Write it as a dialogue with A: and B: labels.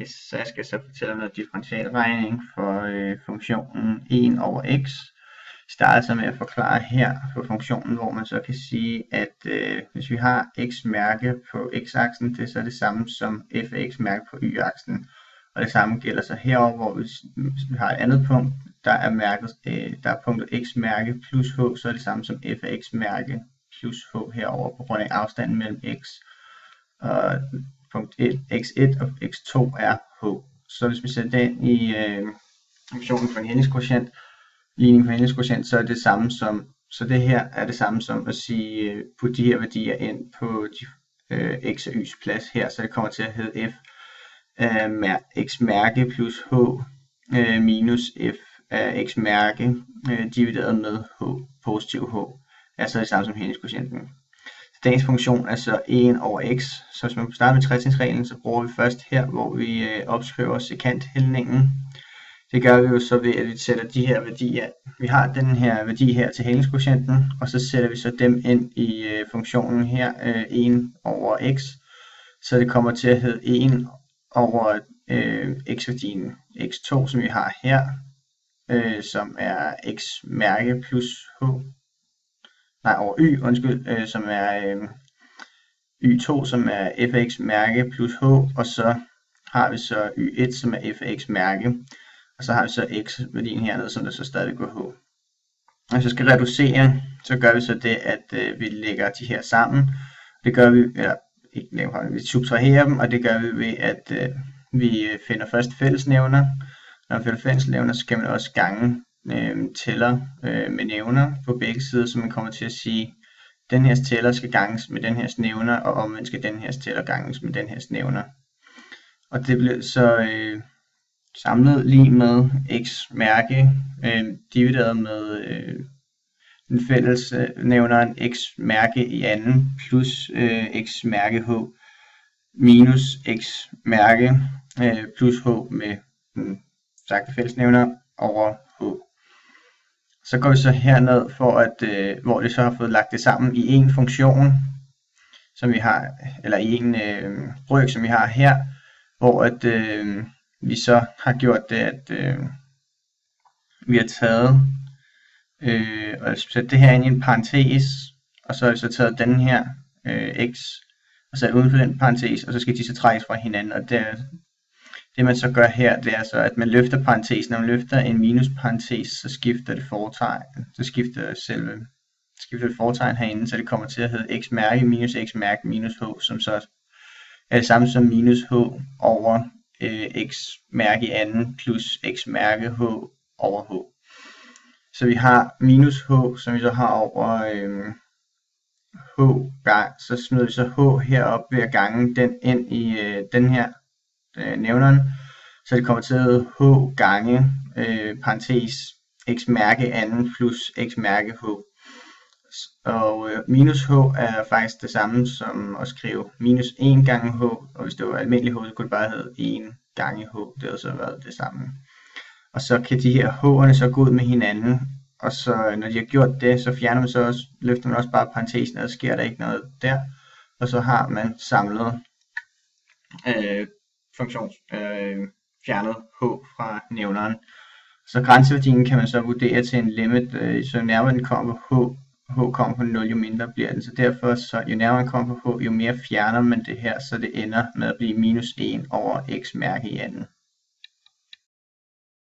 A: Yes, så jeg skal så fortælle noget differentialregning for funktionen 1 over x. Starter så med at forklare her for funktionen, hvor man så kan sige, at hvis vi har x-mærke på x-aksen, det er så det samme som f af x-mærke på y-aksen. Og det samme gælder så herover, hvor hvis vi har et andet punkt, der er punktet x-mærke plus h, så er det samme som f af x-mærke plus h herover på grund af afstanden mellem x. Og punkt 1, x1 og x2 er h. Så hvis vi sætter den i funktionen for en helingskvotient, ligning for helingskvotient, så er det samme som, så det her er det samme som at sige, putte de her værdier ind på x og y's plads her, så det kommer til at hedde f x mærke plus h minus f af x mærke divideret med h, positiv h, er så det samme som helingskvotienten. Dagens funktion er så 1 over x, så hvis man starter med tretrinsreglen, så bruger vi først her, hvor vi opskriver sekanthældningen. Det gør vi jo så ved, at vi sætter de her værdier, vi har den her værdi her til helingskvotienten, og så sætter vi så dem ind i funktionen her, 1 over x, så det kommer til at hedde 1 over x-værdien x2, som vi har her, som er x mærke plus h, over y, som er y2, som er f af x mærke plus h, og så har vi så y1, som er f af x mærke, og så har vi så x-værdien hernede, som der så stadig går h. Og hvis jeg skal reducere, så gør vi så det, at vi lægger de her sammen. Det gør vi, vi subtraherer dem, og det gør vi ved, at vi finder først fællesnævner. Når vi finder fællesnævner, så skal man også gange tæller med nævner på begge sider, så man kommer til at sige, den her tæller skal ganges med den her nævner, og omvendt skal den her tæller ganges med den her nævner. Og det bliver så samlet lige med x mærke divideret med den fælles nævneren x mærke i anden plus x mærke h minus x mærke plus h med den sagte fællesnævner over h. Så går vi så herned for at hvor det så har fået lagt det sammen i en funktion, som vi har, eller i en brøk, som vi har her, hvor at vi så har gjort det, at vi har taget og sat det her ind i en parentes, og så har vi så taget den her x og sat uden for den parentes, og så skal de så trækkes fra hinanden, og det man så gør her, det er så, at man løfter parentesen. Når man løfter en minusparentes, så skifter det fortegn. Så skifter det fortegn herinde, så det kommer til at hedde x mærke minus x mærke minus h, som så er det samme som minus h over x mærke i anden plus x mærke h over h. Så vi har minus h, som vi så har over h gang, så smider vi så h herop ved at gange den ind i den her nævneren, så det kommer til at hedde h gange parentes x mærke anden plus x mærke h. Og minus h er faktisk det samme som at skrive minus 1 gange h, og hvis det var almindelig h, så kunne det bare hedde 1 gange h, det havde så været det samme. Og så kan de her h'erne så gå ud med hinanden, og så når de har gjort det, så fjerner man så også, løfter man også bare parentesen, og så sker der ikke noget der, og så har man samlet fjernet h fra nævneren. Så grænseværdien kan man så vurdere til en limit, så nærmere den kommer på h kommer på 0, jo mindre bliver den. Så derfor, så jo nærmere den kommer på h, jo mere fjerner man det her, så det ender med at blive minus 1 over x mærke i anden.